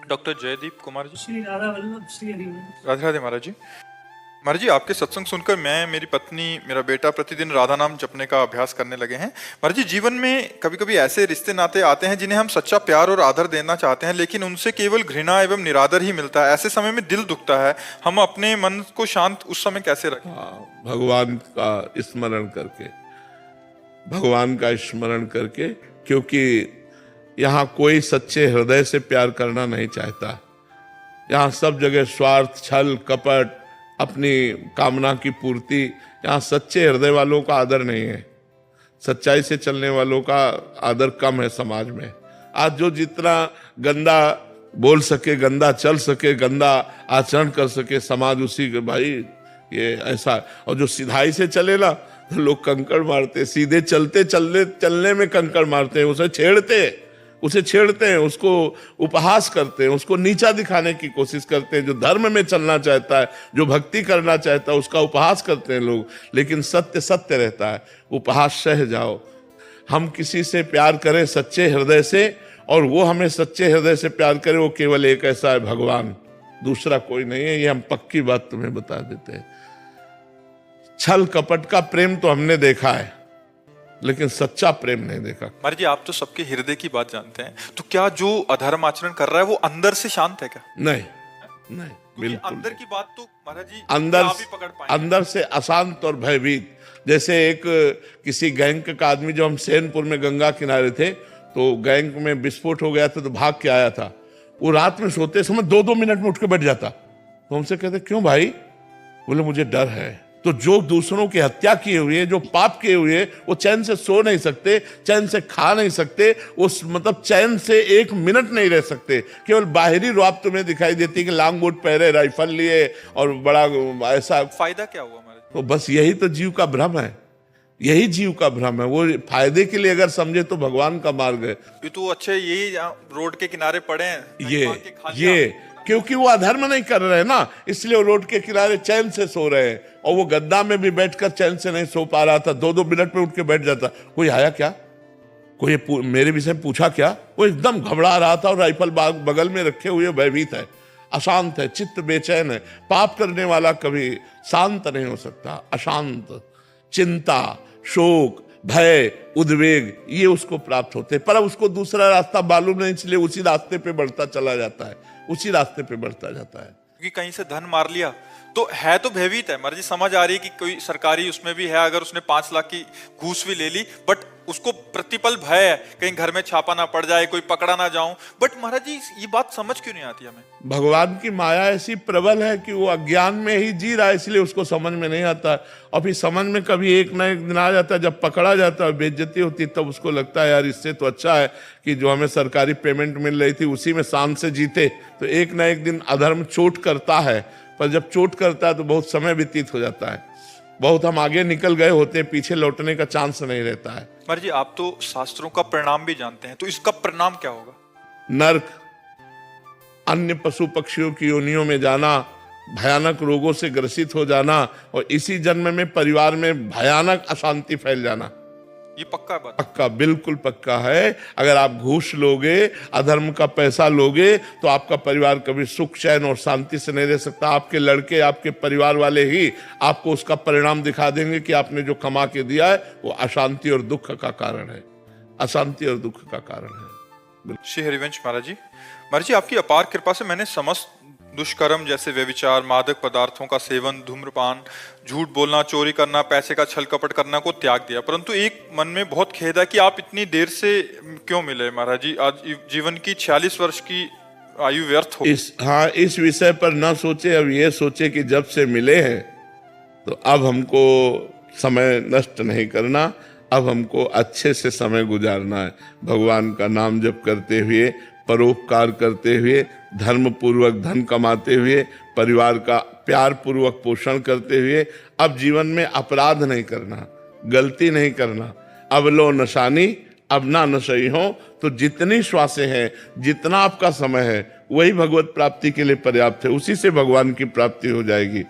Doctor Jaideep Kumar ji. Shri Radha Vallabh Shri Harivansh. Radhe Radhe महाराज जी। महाराज जी, आपके सत्संग सुनकर मैं, मेरी पत्नी, मेरा बेटा प्रतिदिन राधा नाम जपने का अभ्यास करने लगे हैं। महाराज जी, जीवन में कभी कभी ऐसे रिश्ते नाते आते हैं जिन्हें हम सच्चा प्यार और आदर देना चाहते हैं, लेकिन उनसे केवल घृणा एवं निरादर ही मिलता है। ऐसे समय में दिल दुखता है। हम अपने मन को शांत उस समय कैसे रखें? भगवान का स्मरण करके, भगवान का स्मरण करके, क्योंकि यहाँ कोई सच्चे हृदय से प्यार करना नहीं चाहता। यहाँ सब जगह स्वार्थ, छल, कपट, अपनी कामना की पूर्ति। यहाँ सच्चे हृदय वालों का आदर नहीं है। सच्चाई से चलने वालों का आदर कम है समाज में। आज जो जितना गंदा बोल सके, गंदा चल सके, गंदा आचरण कर सके, समाज उसी के, भाई ये ऐसा। और जो सिधाई से चले ना, तो लोग कंकड़ मारते, सीधे चलते चलने में कंकड़ मारते हैं, उसे छेड़ते हैं, उसको उपहास करते हैं, उसको नीचा दिखाने की कोशिश करते हैं। जो धर्म में चलना चाहता है, जो भक्ति करना चाहता है, उसका उपहास करते हैं लोग। लेकिन सत्य सत्य रहता है। उपहास सह जाओ। हम किसी से प्यार करें सच्चे हृदय से, और वो हमें सच्चे हृदय से प्यार करे, वो केवल एक ऐसा है, भगवान, दूसरा कोई नहीं है। ये हम पक्की बात तुम्हें बता देते हैं। छल कपट का प्रेम तो हमने देखा है, लेकिन सच्चा प्रेम नहीं देखा। महाराज जी, आप तो सबके हृदय की बात जानते हैं, तो क्या जो अधर्म आचरण कर रहा है वो अंदर से शांत है क्या? नहीं, बिल्कुल अंदर की बात तो महाराज जी अंदर आप ही पकड़ पाएंगे। अंदर से अशांत और भयभीत। जैसे एक किसी गैंग का आदमी, जो हम सैनपुर में गंगा किनारे थे, तो गैंग में विस्फोट हो गया था, तो भाग के आया था। वो रात में सोते समय 2-2 मिनट में उठ के बैठ जाता। तो हमसे कहते, क्यों भाई? बोले, मुझे डर है। तो जो दूसरों की हत्या किए हुए, जो पाप किए हुए, वो चैन से सो नहीं सकते, चैन से खा नहीं सकते, उस मतलब चैन से 1 मिनट नहीं रह सकते। केवल बाहरी रुआब तुम्हें दिखाई देती है कि लांग बूट पहरे, राइफल लिए और बड़ा ऐसा। फायदा क्या हुआ महाराज? तो बस यही तो जीव का भ्रम है, यही जीव का भ्रम है। वो फायदे के लिए अगर समझे तो भगवान का मार्ग है। ये तो अच्छे, यही रोड के किनारे पड़े हैं, ये क्योंकि वो अधर्म नहीं कर रहे हैं ना, इसलिए वो रोड के किनारे चैन से सो रहे हैं। और वो गद्दा में भी बैठकर चैन से नहीं सो पा रहा था, 2-2 मिनट में उठ के बैठ जाता। कोई आया क्या, कोई मेरे विषय में पूछा क्या? वो एकदम घबरा रहा था और राइफल बगल में रखे हुए भयभीत है, अशांत है, चित्त बेचैन है। पाप करने वाला कभी शांत नहीं हो सकता। अशांत, चिंता, शोक, भय, उद्वेग, ये उसको प्राप्त होते, पर उसको दूसरा रास्ता मालूम नहीं, इसलिए उसी रास्ते पे बढ़ता चला जाता है, उसी रास्ते पे बढ़ता जाता है। क्योंकि कहीं से धन मार लिया तो है, तो भयभीत है। मर्जी समझ आ रही है कि कोई सरकारी उसमें भी है, अगर उसने 5 लाख की घूस भी ले ली, बट उसको प्रतिपल भय है कहीं घर में छापा ना पड़ जाए, कोई पकड़ा ना जाऊं। बट महाराज जी, ये बात समझ क्यों नहीं आती हमें? भगवान की माया ऐसी प्रबल है कि वो अज्ञान में ही जी रहा है, इसलिए उसको समझ में नहीं आता। और फिर समझ में कभी एक ना एक दिन आ जाता है, जब पकड़ा जाता है, बेइज्जती होती है, तब उसको लगता है यार इससे तो अच्छा है कि जो हमें सरकारी पेमेंट मिल रही थी उसी में शान से जीते। तो एक ना एक दिन अधर्म चोट करता है, पर जब चोट करता है तो बहुत समय व्यतीत हो जाता है, बहुत हम आगे निकल गए होते हैं, पीछे लौटने का चांस नहीं रहता है। महाराज जी, आप तो शास्त्रों का परिणाम भी जानते हैं, तो इसका परिणाम क्या होगा? नरक, अन्य पशु पक्षियों की योनियों में जाना, भयानक रोगों से ग्रसित हो जाना, और इसी जन्म में परिवार में भयानक अशांति फैल जाना। ये पक्का बात? पक्का, बिल्कुल पक्का है। अगर आप घूस लोगे, अधर्म का पैसा लोगे, तो आपका परिवार कभी सुख, चैन और शांति से नहीं रह सकता। आपके लड़के, आपके परिवार वाले ही आपको उसका परिणाम दिखा देंगे कि आपने जो कमा के दिया है वो अशांति और दुख का कारण है, अशांति और दुख का कारण है। श्री हरिवंश महाराज जी, महाराज जी, आपकी अपार कृपा से मैंने समस्त दुष्कर्म जैसे व्यभिचार, मादक पदार्थों का सेवन, धूम्रपान, झूठ बोलना, चोरी करना, पैसे का छल कपट करना को त्याग दिया। परंतु एक मन में बहुत खेद है कि आप इतनी देर से क्यों मिले महाराज जी? आज जीवन की 46 वर्ष की आयु व्यर्थ हो। इस विषय पर न सोचे, अब ये सोचे कि जब से मिले हैं तो अब हमको समय नष्ट नहीं करना, अब हमको अच्छे से समय गुजारना है। भगवान का नाम जप करते हुए, परोपकार करते हुए, धर्म पूर्वक धन कमाते हुए, परिवार का प्यार पूर्वक पोषण करते हुए, अब जीवन में अपराध नहीं करना, गलती नहीं करना। अब लो नशानी, अब ना नशई हो। तो जितनी श्वासें हैं, जितना आपका समय है, वही भगवत प्राप्ति के लिए पर्याप्त है। उसी से भगवान की प्राप्ति हो जाएगी।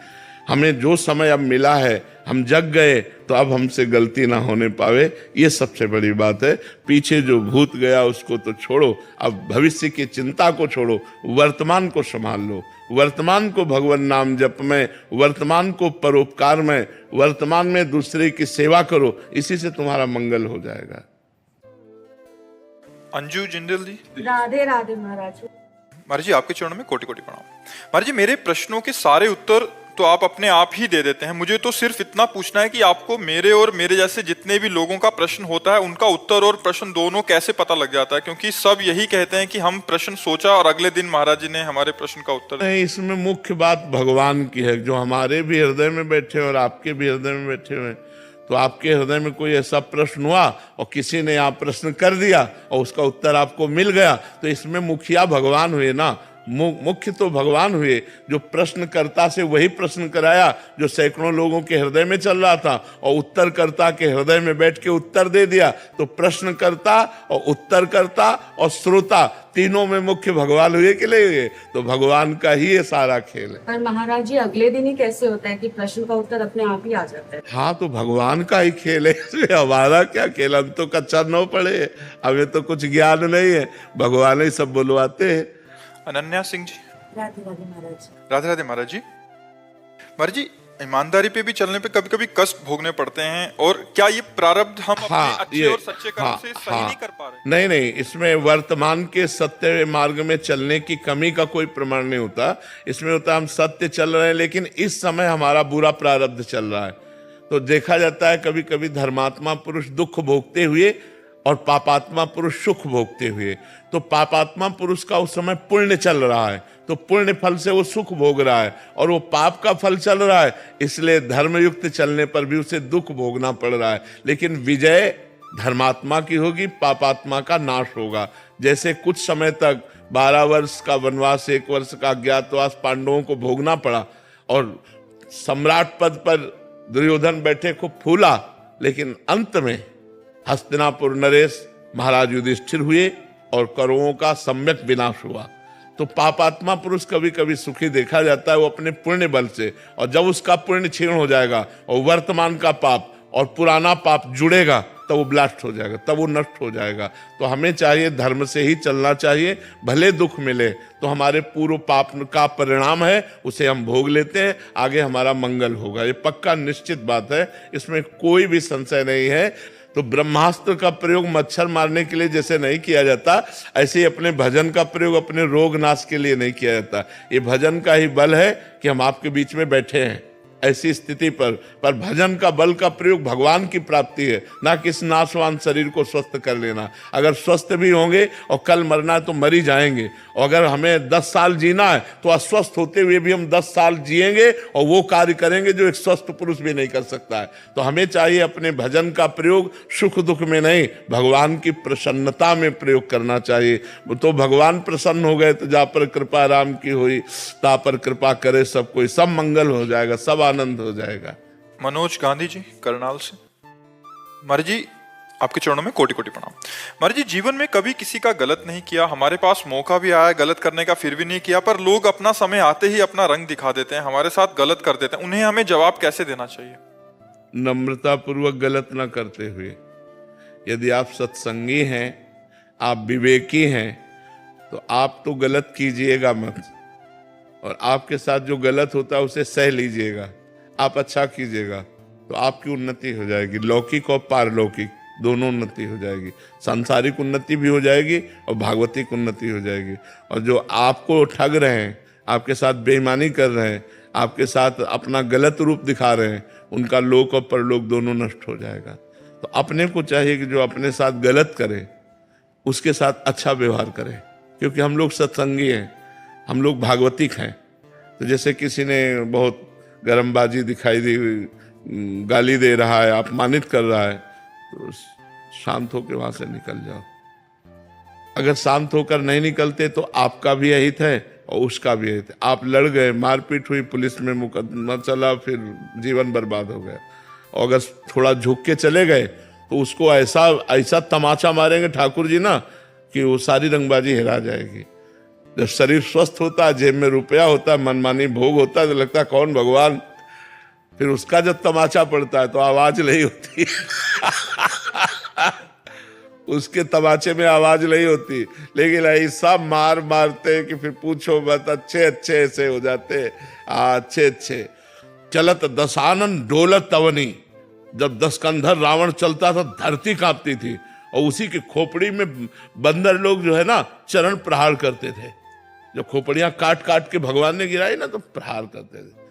हमें जो समय अब मिला है, हम जग गए तो अब हमसे गलती ना होने पावे, ये सबसे बड़ी बात है। पीछे जो भूत गया उसको तो छोड़ो, अब भविष्य की चिंता को छोड़ो, वर्तमान को संभाल लो। वर्तमान को भगवान नाम जप में, वर्तमान को परोपकार में, वर्तमान में दूसरे की सेवा करो, इसी से तुम्हारा मंगल हो जाएगा। अंजू जिंदल जी। राधे राधे महाराज। महाराज जी आपके चरणों में कोटि कोटि प्रणाम। महाराज जी मेरे प्रश्नों के सारे उत्तर तो आप अपने आप ही दे देते हैं, मुझे तो सिर्फ इतना पूछना है कि आपको मेरे और मेरे जैसे जितने भी लोगों का प्रश्न होता है उनका उत्तर और प्रश्न दोनों कैसे पता लग जाता है, क्योंकि सब यही कहते हैं कि हम प्रश्न सोचा और अगले दिन महाराज जी ने हमारे प्रश्न का उत्तर दिया। नहीं, इसमें मुख्य बात भगवान की है, जो हमारे भी हृदय में बैठे और आपके भी हृदय में बैठे हुए। तो आपके हृदय में कोई ऐसा प्रश्न हुआ और किसी ने आप प्रश्न कर दिया और उसका उत्तर आपको मिल गया, तो इसमें मुखिया भगवान हुए ना, मुख्य तो भगवान हुए। जो प्रश्नकर्ता से वही प्रश्न कराया जो सैकड़ों लोगों के हृदय में चल रहा था, और उत्तरकर्ता के हृदय में बैठ के उत्तर दे दिया। तो प्रश्नकर्ता और उत्तरकर्ता और श्रोता तीनों में मुख्य भगवान हुए कि नहीं हुए? तो भगवान का ही ये सारा खेल है। पर महाराज जी अगले दिन ही कैसे होता है कि प्रश्न का उत्तर अपने आप ही आ जाता है? हाँ, तो भगवान का ही खेल है, इसमें हमारा क्या खेल? हम तो कच्चा न पड़े, हमें तो कुछ ज्ञान नहीं है, भगवान ही सब बुलवाते हैं। अनन्या सिंह जी। राधे राधे महाराज। राधे राधे महाराज जी। महाराज जी ईमानदारी पे भी चलने पे कभी कभी कष्ट भोगने पड़ते हैं, और क्या ये प्रारब्ध हम अपने अच्छे और सच्चे कर्म से सही नहीं कर पा रहे? नहीं नहीं, इसमें वर्तमान के सत्य मार्ग में चलने की कमी का कोई प्रमाण नहीं होता। इसमें होता हम सत्य चल रहे हैं, लेकिन इस समय हमारा बुरा प्रारब्ध चल रहा है। तो देखा जाता है कभी कभी धर्मात्मा पुरुष दुख भोगते हुए और पापात्मा पुरुष सुख भोगते हुए। तो पापात्मा पुरुष का उस समय पुण्य चल रहा है, तो पुण्य फल से वो सुख भोग रहा है, और वो पाप का फल चल रहा है, इसलिए धर्मयुक्त चलने पर भी उसे दुख भोगना पड़ रहा है। लेकिन विजय धर्मात्मा की होगी, पापात्मा का नाश होगा। जैसे कुछ समय तक 12 वर्ष का वनवास, 1 वर्ष का अज्ञातवास पांडवों को भोगना पड़ा, और सम्राट पद पर दुर्योधन बैठे खूब फूला, लेकिन अंत में हस्तिनापुर नरेश महाराज युधिष्ठिर हुए और कौरवों का सम्यक विनाश हुआ। तो पापात्मा पुरुष कभी कभी सुखी देखा जाता है वो अपने पुण्य बल से, और जब उसका पुण्य क्षीण हो जाएगा और वर्तमान का पाप और पुराना पाप जुड़ेगा तब वो ब्लास्ट हो जाएगा, तब वो नष्ट हो जाएगा। तो हमें चाहिए धर्म से ही चलना चाहिए, भले दुख मिले तो हमारे पूर्व पाप का परिणाम है, उसे हम भोग लेते हैं, आगे हमारा मंगल होगा। ये पक्का निश्चित बात है, इसमें कोई भी संशय नहीं है। तो ब्रह्मास्त्र का प्रयोग मच्छर मारने के लिए जैसे नहीं किया जाता, ऐसे ही अपने भजन का प्रयोग अपने रोग नाश के लिए नहीं किया जाता। ये भजन का ही बल है कि हम आपके बीच में बैठे हैं ऐसी स्थिति पर भजन का बल का प्रयोग भगवान की प्राप्ति है, ना कि इस नाशवान शरीर को स्वस्थ कर लेना। अगर स्वस्थ भी होंगे और कल मरना है तो मर ही जाएंगे, और अगर हमें 10 साल जीना है तो अस्वस्थ होते हुए भी हम 10 साल जिएंगे और वो कार्य करेंगे जो एक स्वस्थ पुरुष भी नहीं कर सकता है। तो हमें चाहिए अपने भजन का प्रयोग सुख दुख में नहीं, भगवान की प्रसन्नता में प्रयोग करना चाहिए। तो भगवान प्रसन्न हो गए तो जा पर कृपा राम की हुई, ता पर कृपा करे सब कोई, सब मंगल हो जाएगा, सब आनंद हो जाएगा। मनोज गांधी जी करनाल से। महाराज जी आपके चरणों में कोटि कोटि प्रणाम। महाराज जी जीवन में कभी किसी का गलत नहीं किया, हमारे पास मौका भी आया गलत करने का, फिर भी नहीं किया, पर लोग अपना समय आते ही अपना रंग दिखा देते हैं, हमारे साथ गलत कर देते हैं, उन्हें हमें जवाब कैसे देना चाहिए? नम्रता पूर्वक गलत ना करते हुए, यदि आप सत्संगी हैं, आप विवेकी हैं, तो आप तो गलत कीजिएगा मत, और आपके साथ जो गलत होता है उसे सह लीजिएगा। आप अच्छा कीजिएगा तो आपकी उन्नति हो जाएगी, लौकिक और पारलौकिक दोनों उन्नति हो जाएगी। सांसारिक उन्नति भी हो जाएगी और भागवतिक उन्नति हो जाएगी। और जो आपको ठग रहे हैं, आपके साथ बेईमानी कर रहे हैं, आपके साथ अपना गलत रूप दिखा रहे हैं, उनका लोक और परलोक दोनों नष्ट हो जाएगा। तो अपने को चाहिए कि जो अपने साथ गलत करे उसके साथ अच्छा व्यवहार करें, क्योंकि हम लोग सत्संगी हैं, हम लोग भागवतिक हैं। तो जैसे किसी ने बहुत गरमबाजी दिखाई दी, गाली दे रहा है, अपमानित कर रहा है, तो शांत होकर वहां से निकल जाओ। अगर शांत होकर नहीं निकलते तो आपका भी अहित है और उसका भी अहित है। आप लड़ गए, मारपीट हुई, पुलिस में मुकदमा चला, फिर जीवन बर्बाद हो गया। और अगर थोड़ा झुक के चले गए तो उसको ऐसा ऐसा तमाचा मारेंगे ठाकुर जी ना कि वो सारी रंगबाजी हिला जाएगी। जब शरीर स्वस्थ होता है, जेब में रुपया होता है, मनमानी भोग होता है, तो लगता है कौन भगवान, फिर उसका जब तमाचा पड़ता है तो आवाज नहीं होती उसके तमाचे में आवाज नहीं होती, लेकिन ऐसा मार मारते कि फिर पूछो मत, अच्छे अच्छे ऐसे हो जाते, अच्छे अच्छे। चलत दशानन डोलत तवनी, जब 10 कंधर रावण चलता था धरती कांपती थी, और उसी की खोपड़ी में बंदर लोग जो है ना चरण प्रहार करते थे। जब खोपड़ियां काट काट के भगवान ने गिराई ना तो प्रहार करते थे।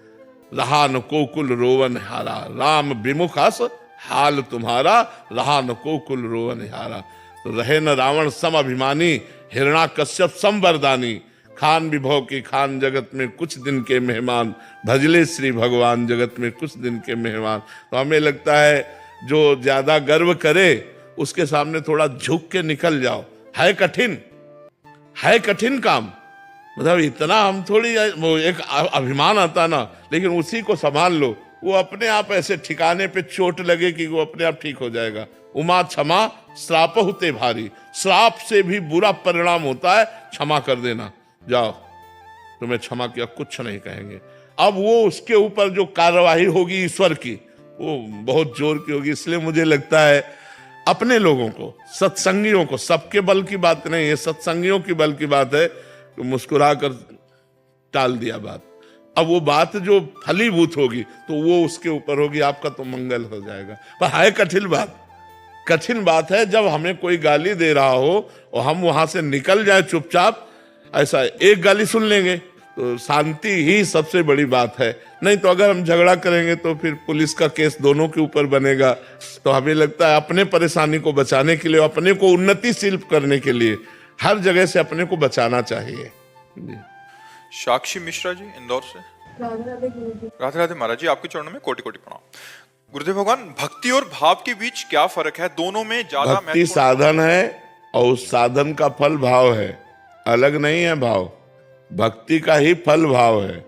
रहा न कोकुल रोवन हारा, राम विमुखास हाल तुम्हारा, रहा न कोकुल रोवन हारा। तो रहे न रावण सम अभिमानी, हिरणा कश्यप सम वरदानी, खान विभव की खान जगत में कुछ दिन के मेहमान, भजले श्री भगवान जगत में कुछ दिन के मेहमान। तो हमें लगता है जो ज्यादा गर्व करे उसके सामने थोड़ा झुक के निकल जाओ। है कठिन काम, मतलब इतना हम थोड़ी, वो एक अभिमान आता ना, लेकिन उसी को संभाल लो, वो अपने आप ऐसे ठिकाने पे चोट लगे कि वो अपने आप ठीक हो जाएगा। उमा क्षमा श्राप होते भारी, श्राप से भी बुरा परिणाम होता है क्षमा कर देना। जाओ, तुम्हें क्षमा किया, कुछ नहीं कहेंगे। अब वो उसके ऊपर जो कार्यवाही होगी ईश्वर की, वो बहुत जोर की होगी। इसलिए मुझे लगता है अपने लोगों को, सत्संगियों को, सबके बल की बात नहीं है, सत्संगियों की बल की बात है, तो मुस्कुरा कर टाल दिया बात। अब वो बात जो फलीभूत होगी तो वो उसके ऊपर होगी, आपका तो मंगल हो जाएगा। पर है कठिन बात है जब हमें कोई गाली दे रहा हो और हम वहां से निकल जाए चुपचाप। ऐसा एक गाली सुन लेंगे तो शांति ही सबसे बड़ी बात है, नहीं तो अगर हम झगड़ा करेंगे तो फिर पुलिस का केस दोनों के ऊपर बनेगा। तो हमें लगता है अपने परेशानी को बचाने के लिए, अपने को उन्नतिशील करने के लिए हर जगह से अपने को बचाना चाहिए। जी। साक्षी मिश्रा जी इंदौर से। राधे राधे महाराज जी, आपके चरणों में कोटि कोटि प्रणाम। गुरुदेव भगवान, भक्ति और भाव के बीच क्या फर्क है? दोनों में ज्यादा भक्ति साधन है और उस साधन का फल भाव है, अलग नहीं है। भाव भक्ति का ही फल भाव है।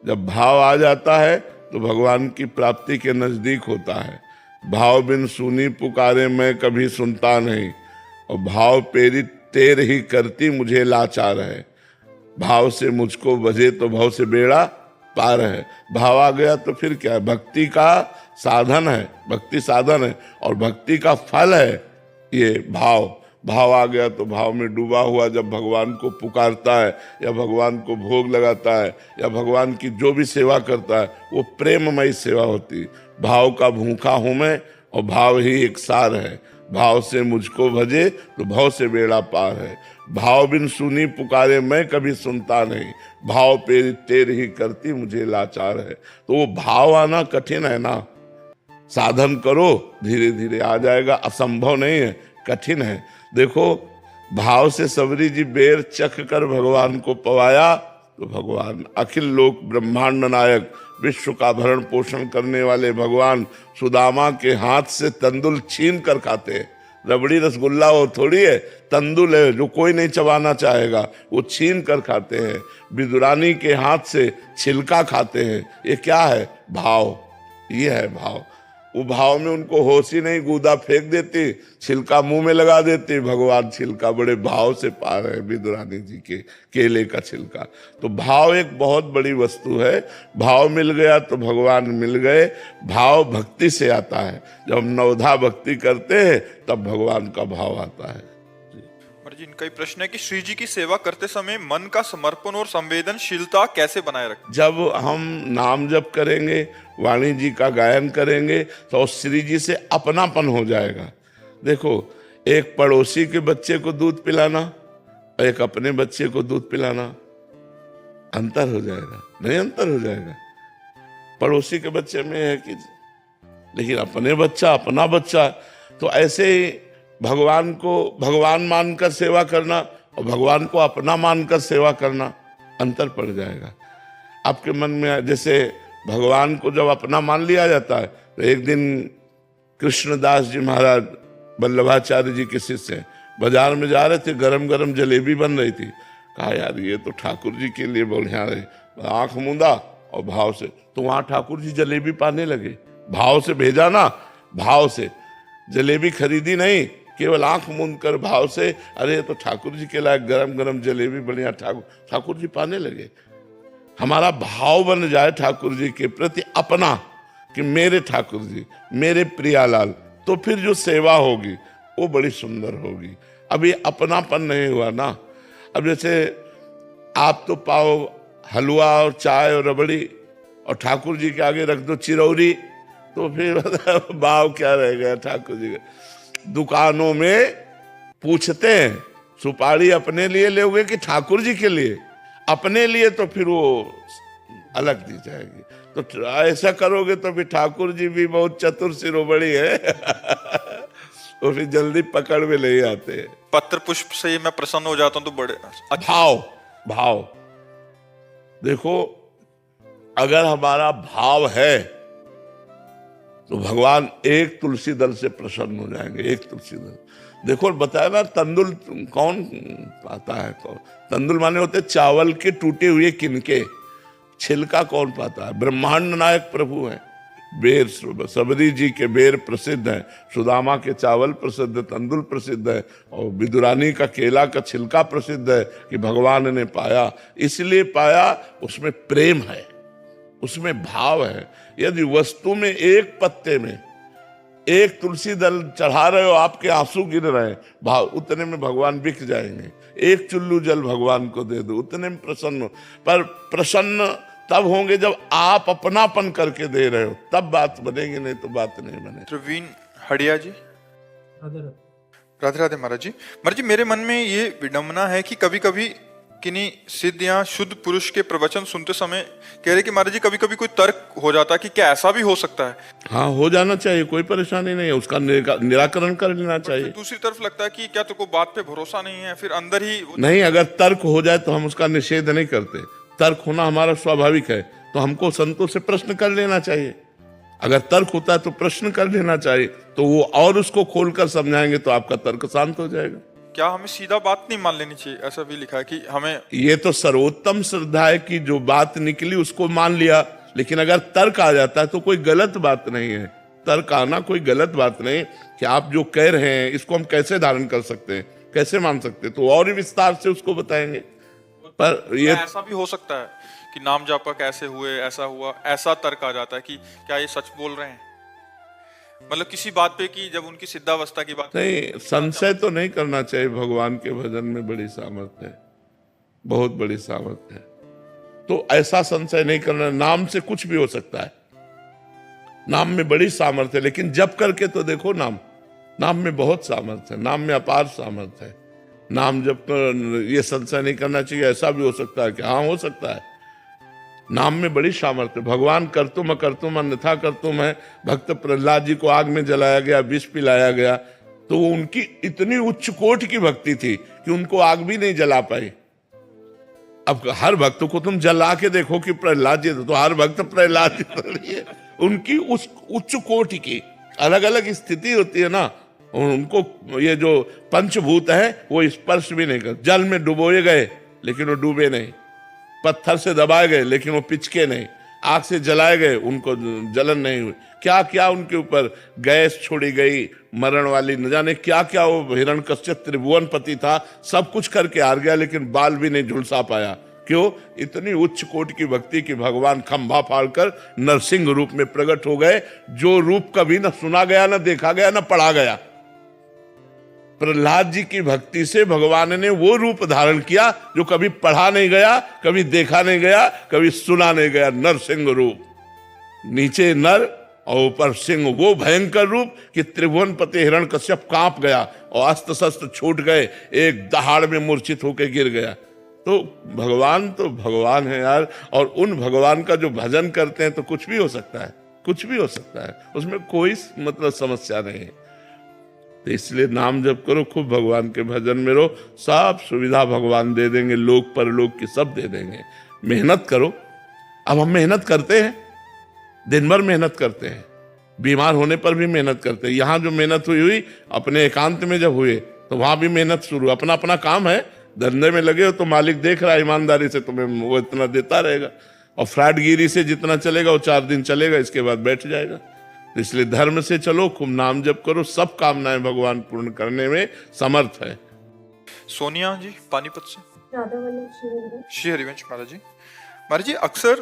जब भाव आ जाता है तो भगवान की प्राप्ति के नजदीक होता है। भाव बिन सुनी पुकारे मैं कभी सुनता नहीं, और भाव पेरी तेर ही करती मुझे लाचार है। भाव से मुझको बजे तो भाव से बेड़ा पार है। भाव आ गया तो फिर क्या है? भक्ति का साधन है, भक्ति साधन है, और भक्ति का फल है ये भाव। भाव आ गया तो भाव में डूबा हुआ जब भगवान को पुकारता है या भगवान को भोग लगाता है या भगवान की जो भी सेवा करता है वो प्रेममयी सेवा होती। भाव का भूखा हूं मैं और भाव ही एक सार है। भाव से मुझको भजे तो भाव से बेड़ा पार है। भाव बिन सुनी पुकारे मैं कभी सुनता नहीं, भाव पे तेर ही करती मुझे लाचार है। तो वो भाव आना कठिन है ना, साधन करो धीरे धीरे आ जाएगा। असंभव नहीं है, कठिन है। देखो, भाव से सबरी जी बेर चख कर भगवान को पवाया तो भगवान अखिल लोक ब्रह्मांड नायक, विश्व का भरण पोषण करने वाले भगवान सुदामा के हाथ से तंदुल छीन कर खाते हैं। रबड़ी रसगुल्ला वो थोड़ी है, तंदुल है जो कोई नहीं चबाना चाहेगा, वो छीन कर खाते हैं। विदुरानी के हाथ से छिलका खाते हैं। ये क्या है? भाव। ये है भाव। वो भाव में उनको होश ही नहीं, गूदा फेंक देती, छिलका मुंह में लगा देती। भगवान छिलका बड़े भाव से पा रहे हैं विदुरानी जी के केले का छिलका। तो भाव एक बहुत बड़ी वस्तु है। भाव मिल गया तो भगवान मिल गए। भाव भक्ति से आता है। जब हम नवधा भक्ति करते हैं तब भगवान का भाव आता है। जी, इनका ही प्रश्न है कि श्री जी की सेवा करते समय मन का समर्पण और संवेदनशीलता कैसे बनाए रखें? जब हम नाम जप करेंगे, वाणी जी का गायन करेंगे तो श्री जी से अपनापन हो जाएगा। देखो, एक पड़ोसी के बच्चे को दूध पिलाना और एक अपने बच्चे को दूध पिलाना, अंतर हो जाएगा? नहीं, अंतर हो जाएगा। पड़ोसी के बच्चे में है कि, लेकिन अपने बच्चा, अपना बच्चा, तो ऐसे ही भगवान को भगवान मानकर सेवा करना और भगवान को अपना मानकर सेवा करना, अंतर पड़ जाएगा। आपके मन में जैसे भगवान को जब अपना मान लिया जाता है, तो एक दिन कृष्णदास जी महाराज वल्लभाचार्य जी के शिष्य बाजार में जा रहे थे, गरम गरम जलेबी बन रही थी। कहा यार ये तो ठाकुर जी के लिए बढ़िया है। आंख मूंदा और भाव से, तो वहां ठाकुर जी जलेबी पाने लगे। भाव से भेजा ना, भाव से जलेबी खरीदी नहीं, केवल आंख मूंद कर भाव से, अरे तो ठाकुर जी के लायक गरम गरम जलेबी बढ़िया, ठाकुर जी पाने लगे। हमारा भाव बन जाए ठाकुर जी के प्रति अपना, कि मेरे ठाकुर जी, मेरे प्रियालाल, तो फिर जो सेवा होगी वो बड़ी सुंदर होगी। अब ये अपनापन नहीं हुआ ना। अब जैसे आप तो पाओ हलवा और चाय और रबड़ी और ठाकुर जी के आगे रख दो चिरौरी, तो फिर भाव क्या रह गया ठाकुर जी का। दुकानों में पूछते हैं सुपारी अपने लिए लोगे कि ठाकुर जी के लिए? अपने लिए तो फिर वो अलग दी जाएगी। तो ऐसा करोगे तो फिर ठाकुर जी भी बहुत चतुर शिरोमणि है वो फिर जल्दी पकड़ में नहीं आते। पत्र पुष्प से मैं प्रसन्न हो जाता हूँ तो बड़े भाव, भाव देखो, अगर हमारा भाव है तो भगवान एक तुलसी दल से प्रसन्न हो जाएंगे। एक तुलसी दल, देखो बताया ना, तंदुल कौन पाता है? कौन? तंदुल माने होते चावल के टूटे हुए किनके, छिलका कौन पाता है? ब्रह्मांड नायक प्रभु है। बेर, सबरी जी के बेर प्रसिद्ध है, सुदामा के चावल प्रसिद्ध है, तंदुल प्रसिद्ध है, और विदुरानी का केला का छिलका प्रसिद्ध है कि भगवान ने पाया। इसलिए पाया, उसमें प्रेम है, उसमें भाव है। यदि वस्तु में एक पत्ते में एक तुलसी दल चढ़ा रहे हो, आपके आंसू गिर रहे हैं, भाव उतने में भगवान बिक जाएंगे। एक चुल्लू जल भगवान को दे दो, उतने में प्रसन्न हो। पर प्रसन्न तब होंगे जब आप अपनापन करके दे रहे हो, तब बात बनेगी, नहीं तो बात नहीं बने। प्रवीण हड़िया जी, राधे राधे महाराज जी। महाराज जी, मेरे मन में ये विडंबना है कि कभी कभी किन्हीं सिद्ध या शुद्ध पुरुष के प्रवचन सुनते समय कह रहे कि महाराज जी कभी कभी कोई तर्क हो जाता है कि क्या ऐसा भी हो सकता है? हाँ, हो जाना चाहिए, कोई परेशानी नहीं है, उसका निराकरण कर लेना चाहिए। दूसरी तरफ लगता है कि क्या तो को बात पे भरोसा नहीं है, फिर अंदर ही नहीं, अगर तर्क हो जाए तो हम उसका निषेध नहीं करते। तर्क होना हमारा स्वाभाविक है, तो हमको संतों से प्रश्न कर लेना चाहिए। अगर तर्क होता है तो प्रश्न कर लेना चाहिए, तो वो और उसको खोलकर समझाएंगे तो आपका तर्क शांत हो जाएगा। क्या हमें सीधा बात नहीं मान लेनी चाहिए? ऐसा भी लिखा है कि हमें, ये तो सर्वोत्तम श्रद्धा है कि जो बात निकली उसको मान लिया, लेकिन अगर तर्क आ जाता है तो कोई गलत बात नहीं है। तर्क आना कोई गलत बात नहीं कि आप जो कह रहे हैं इसको हम कैसे धारण कर सकते हैं, कैसे मान सकते हैं, तो और ही विस्तार से उसको बताएंगे। पर ये ऐसा भी हो सकता है कि नाम जापक ऐसे हुए, ऐसा हुआ, ऐसा तर्क आ जाता है कि क्या ये सच बोल रहे हैं, मतलब किसी बात पे कि जब उनकी सिद्धावस्था की बात। नहीं, संशय तो नहीं करना चाहिए। भगवान के भजन में बड़ी सामर्थ्य है, बहुत बड़ी सामर्थ्य है, तो ऐसा संशय नहीं करना। नाम से कुछ भी हो सकता है, नाम में बड़ी सामर्थ्य है, लेकिन जप करके तो देखो, नाम में बहुत सामर्थ्य है, नाम में अपार सामर्थ्य है। नाम जप कर ये संशय नहीं करना चाहिए ऐसा भी हो सकता है कि हाँ, हो सकता है। नाम में बड़ी सामर्थ्य। भगवान करतुम अकर्तुम अन्यथा करतुम है। भक्त प्रहलाद जी को आग में जलाया गया, विष पिलाया गया, तो वो उनकी इतनी उच्च कोटि की भक्ति थी कि उनको आग भी नहीं जला पाई। अब हर भक्त को तुम जला के देखो कि प्रहलाद जी, तो हर भक्त प्रहलाद जी तो नहीं है। उनकी उस उच्च कोटि की अलग अलग स्थिति होती है ना। उनको ये जो पंचभूत है वो स्पर्श भी नहीं कर। जल में डुबोए गए लेकिन वो डूबे नहीं, पत्थर से दबाए गए लेकिन वो पिचके नहीं, आग से जलाए गए उनको जलन नहीं हुई। क्या क्या उनके ऊपर गैस छोड़ी गई मरण वाली, न जाने क्या क्या। वो हिरण्यकश्यप त्रिभुवनपति था, सब कुछ करके हार गया, लेकिन बाल भी नहीं झुलसा पाया। क्यों? इतनी उच्च कोटि की भक्ति की भगवान खंभा फाड़कर नरसिंह रूप में प्रकट हो गए, जो रूप कभी न सुना गया, न देखा गया, न पढ़ा गया। प्रहलाद जी की भक्ति से भगवान ने वो रूप धारण किया जो कभी पढ़ा नहीं गया, कभी देखा नहीं गया, कभी सुना नहीं गया। नरसिंह रूप, नीचे नर और ऊपर सिंह, वो भयंकर रूप कि त्रिभुवनपति हिरण्यकश्यप कांप गया और अस्त्र शस्त्र छूट गए, एक दहाड़ में मूर्छित होकर गिर गया। तो भगवान है यार। और उन भगवान का जो भजन करते हैं तो कुछ भी हो सकता है, कुछ भी हो सकता है, उसमें कोई मतलब समस्या नहीं है। तो इसलिए नाम जप करो, खूब भगवान के भजन में रहो, सब सुविधा भगवान दे देंगे, लोक परलोक की सब दे देंगे। मेहनत करो। अब हम मेहनत करते हैं, दिन भर मेहनत करते हैं, बीमार होने पर भी मेहनत करते हैं। यहाँ जो मेहनत हुई अपने एकांत में जब हुए तो वहां भी मेहनत शुरू। अपना अपना काम है, धंधे में लगे हो तो मालिक देख रहा है ईमानदारी से, तुम्हें वो इतना देता रहेगा। और फ्रॉडगिरी से जितना चलेगा वो 4 दिन चलेगा, इसके बाद बैठ जाएगा। तो इसलिए धर्म से चलो, खूब नाम जप करो, सब कामनाएं भगवान पूर्ण करने में समर्थ है। सोनिया जी पानीपत से। राधा वल्लभ श्री श्री हरिवंश महाराज जी। महाराज जी, अक्सर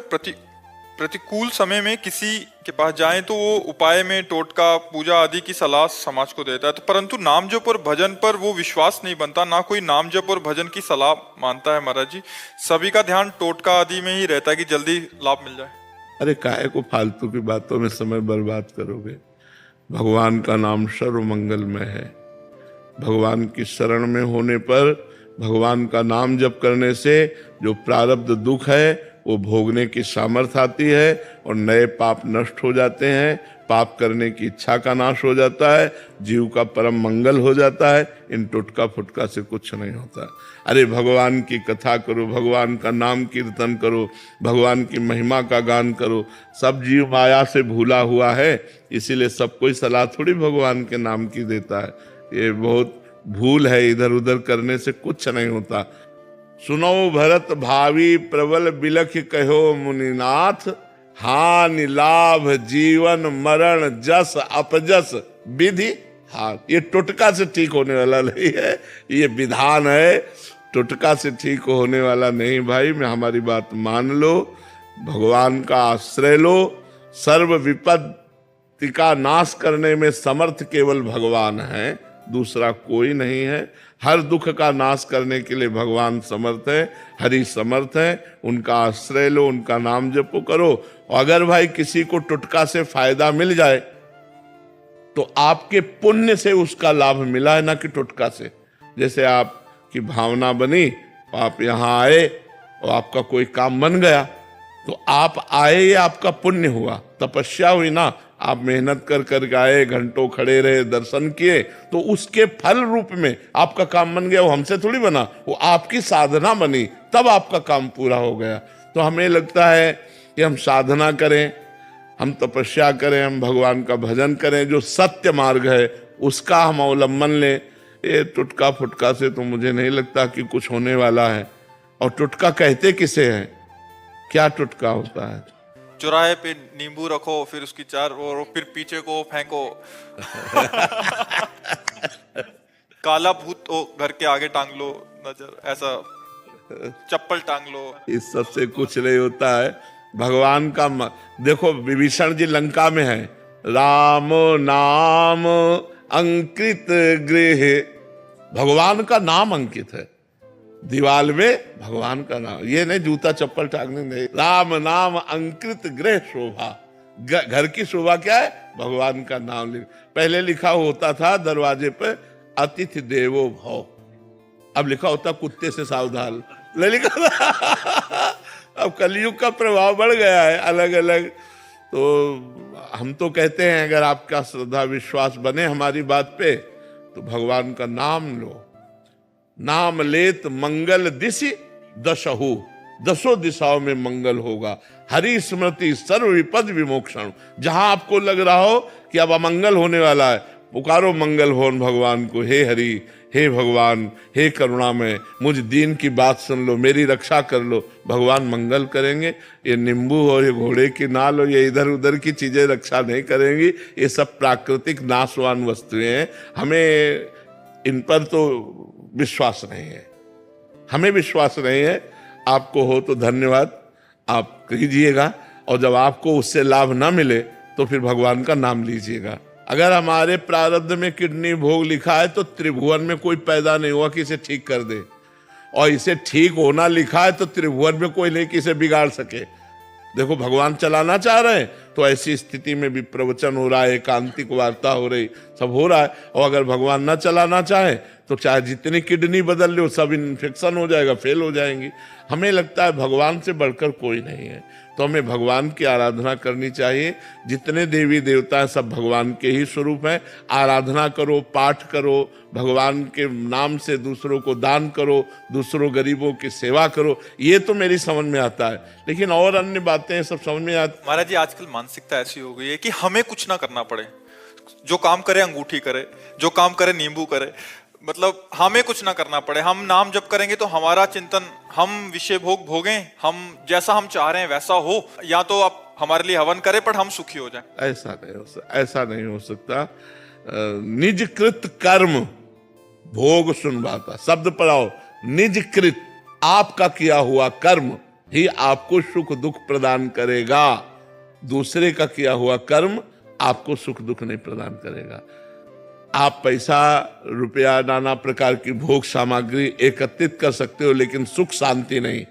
प्रतिकूल समय में किसी के पास जाएं तो वो उपाय में टोटका पूजा आदि की सलाह समाज को देता है, तो परंतु नाम जप और भजन पर वो विश्वास नहीं बनता, ना कोई नाम जप और भजन की सलाह मानता है। महाराज जी, सभी का ध्यान टोटका आदि में ही रहता है कि जल्दी लाभ मिल जाए। अरे काहे को फालतू की बातों में समय बर्बाद करोगे। भगवान का नाम सर्व मंगलमय है। भगवान की शरण में होने पर, भगवान का नाम जप करने से जो प्रारब्ध दुख है वो भोगने की सामर्थ्य आती है और नए पाप नष्ट हो जाते हैं, पाप करने की इच्छा का नाश हो जाता है, जीव का परम मंगल हो जाता है। इन टुटका फुटका से कुछ नहीं होता। अरे भगवान की कथा करो, भगवान का नाम कीर्तन करो, भगवान की महिमा का गान करो। सब जीव माया से भूला हुआ है, इसीलिए सब कोई सलाह थोड़ी भगवान के नाम की देता है। ये बहुत भूल है, इधर उधर करने से कुछ नहीं होता। सुनो भरत भावी प्रबल बिलख कहो मुनिनाथ, हानि लाभ जीवन मरण जस अपजस विधि हार। ये टुटका से ठीक होने वाला नहीं है, ये विधान है, टुटका से ठीक होने वाला नहीं। भाई मैं हमारी बात मान लो, भगवान का आश्रय लो। सर्व विपत्ति का नाश करने में समर्थ केवल भगवान है, दूसरा कोई नहीं है। हर दुख का नाश करने के लिए भगवान समर्थ है, हरि समर्थ है। उनका आश्रय लो, उनका नाम जपो करो। अगर भाई किसी को टुटका से फायदा मिल जाए तो आपके पुण्य से उसका लाभ मिला है, ना कि टुटका से। जैसे आपकी भावना बनी, आप यहाँ आए और आपका कोई काम बन गया, तो आप आए, ये आपका पुण्य हुआ, तपस्या हुई ना। आप मेहनत कर कर आए, घंटों खड़े रहे, दर्शन किए, तो उसके फल रूप में आपका काम बन गया। वो हमसे थोड़ी बना, वो आपकी साधना बनी, तब आपका काम पूरा हो गया। तो हमें लगता है कि हम साधना करें, हम तपस्या करें, हम भगवान का भजन करें, जो सत्य मार्ग है उसका हम अवलंबन लें। ये टुटका फुटका से तो मुझे नहीं लगता कि कुछ होने वाला है। और टुटका कहते किसे हैं, क्या टुटका होता है? चौराहे पे नींबू रखो, फिर उसकी चार और फिर पीछे को फेंको। काला भूत हो घर के आगे टांग लो, नजर ऐसा चप्पल टांग लो। इस सब से कुछ नहीं होता है। भगवान का देखो, विभीषण जी लंका में है, राम नाम अंकित गृह, भगवान का नाम अंकित है दीवाल में, भगवान का नाम। ये नहीं जूता चप्पल टांगने नहीं, राम नाम अंकित गृह शोभा। घर की शोभा क्या है? भगवान का नाम लिख। पहले लिखा होता था दरवाजे पे अतिथि देवो भव, अब लिखा होता कुत्ते से सावधान, नहीं लिखा था। अब कलयुग का प्रभाव बढ़ गया है अलग अलग। तो हम तो कहते हैं अगर आपका श्रद्धा विश्वास बने हमारी बात पे, तो भगवान का नाम लो। नाम लेत मंगल दिशि दशहु, दसों दिशाओं में मंगल होगा। हरि स्मृति सर्व विपद विमोक्षण। जहां आपको लग रहा हो कि अब अमंगल होने वाला है, पुकारो मंगल भवन भगवान को, हे हरि, हे भगवान, हे करुणामय, मुझ दीन की बात सुन लो, मेरी रक्षा कर लो, भगवान मंगल करेंगे। ये नींबू और ये घोड़े की नाल और ये इधर उधर की चीजें रक्षा नहीं करेंगी। ये सब प्राकृतिक नाशवान वस्तुएं हैं, हमें इन पर तो विश्वास नहीं है, हमें विश्वास नहीं है। आपको हो तो धन्यवाद, आप कीजिएगा, और जब आपको उससे लाभ ना मिले तो फिर भगवान का नाम लीजिएगा। अगर हमारे प्रारब्ध में किडनी भोग लिखा है तो त्रिभुवन में कोई पैदा नहीं हुआ कि इसे ठीक कर दे, और इसे ठीक होना लिखा है तो त्रिभुवन में कोई नहीं कि इसे बिगाड़ सके। देखो भगवान चलाना चाह रहे हैं तो ऐसी स्थिति में भी प्रवचन हो रहा है, एकांतिक वार्ता हो रही, सब हो रहा है। और अगर भगवान ना चलाना चाहे तो चाहे जितनी किडनी बदल लो, सब इन्फेक्शन हो जाएगा, फेल हो जाएंगी। हमें लगता है भगवान से बढ़कर कोई नहीं है, तो हमें भगवान की आराधना करनी चाहिए। जितने देवी देवता हैं सब भगवान के ही स्वरूप हैं। आराधना करो, पाठ करो, भगवान के नाम से दूसरों को दान करो, दूसरों गरीबों की सेवा करो, ये तो मेरी समझ में आता है। लेकिन और अन्य बातें सब समझ में आती। महाराज जी, आजकल मानसिकता ऐसी हो गई है कि हमें कुछ ना करना पड़े, जो काम करे अंगूठी करे, जो काम करे नींबू करे, मतलब हमें कुछ ना करना पड़े। हम नाम जप करेंगे तो हमारा चिंतन, हम विषय भोग भोगें, हम जैसा हम चाह रहे हैं वैसा हो, या तो आप हमारे लिए हवन करें पर हम सुखी हो जाएं। ऐसा नहीं हो सकता। निज कृत कर्म भोग सुनवाता, शब्द पढ़ाओ, निज कृत, आपका किया हुआ कर्म ही आपको सुख दुख प्रदान करेगा। दूसरे का किया हुआ कर्म आपको सुख दुख नहीं प्रदान करेगा। आप पैसा रुपया नाना प्रकार की भोग सामग्री एकत्रित कर सकते हो, लेकिन सुख शांति नहीं,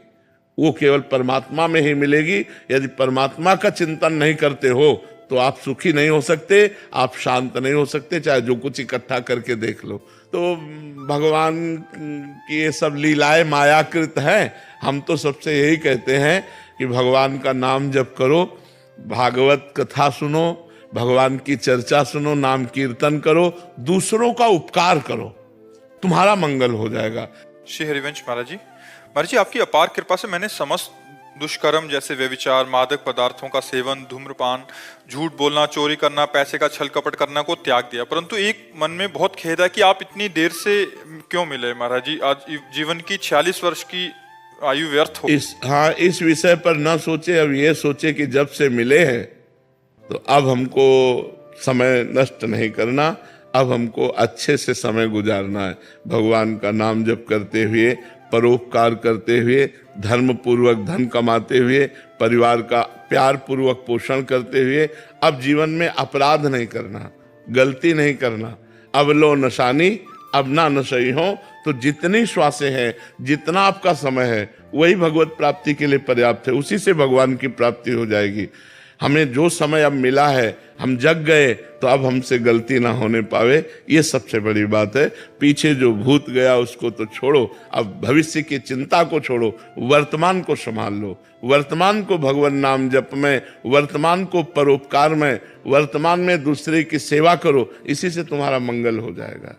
वो केवल परमात्मा में ही मिलेगी। यदि परमात्मा का चिंतन नहीं करते हो तो आप सुखी नहीं हो सकते, आप शांत नहीं हो सकते, चाहे जो कुछ इकट्ठा करके देख लो। तो भगवान की ये सब लीलाएं मायाकृत हैं। हम तो सबसे यही कहते हैं कि भगवान का नाम जप करो, भागवत कथा सुनो, भगवान की चर्चा सुनो, नाम कीर्तन करो, दूसरों का उपकार करो, तुम्हारा मंगल हो जाएगा। श्री हरिवंश महाराज जी आपकी अपार कृपा से मैंने समस्त दुष्कर्म जैसे व्यभिचार, मादक पदार्थों का सेवन, धूम्रपान, झूठ बोलना, चोरी करना, पैसे का छल कपट करना को त्याग दिया। परंतु एक मन में बहुत खेद है कि आप इतनी देर से क्यों मिले महाराज जी? आज जीवन की 46 वर्ष की आयु व्यर्थ हो। इस विषय पर न सोचे, अब ये सोचे कि जब से मिले हैं तो अब हमको समय नष्ट नहीं करना, अब हमको अच्छे से समय गुजारना है। भगवान का नाम जप करते हुए, परोपकार करते हुए, धर्म पूर्वक धन कमाते हुए, परिवार का प्यार पूर्वक पोषण करते हुए, अब जीवन में अपराध नहीं करना, गलती नहीं करना। अब लो नशानी अब ना नशई हो। तो जितनी श्वासें हैं, जितना आपका समय है, वही भगवत प्राप्ति के लिए पर्याप्त है, उसी से भगवान की प्राप्ति हो जाएगी। हमें जो समय अब मिला है, हम जग गए तो अब हमसे गलती ना होने पावे, ये सबसे बड़ी बात है। पीछे जो भूत गया उसको तो छोड़ो, अब भविष्य की चिंता को छोड़ो, वर्तमान को संभाल लो। वर्तमान को भगवान नाम जप में, वर्तमान को परोपकार में, वर्तमान में दूसरे की सेवा करो, इसी से तुम्हारा मंगल हो जाएगा।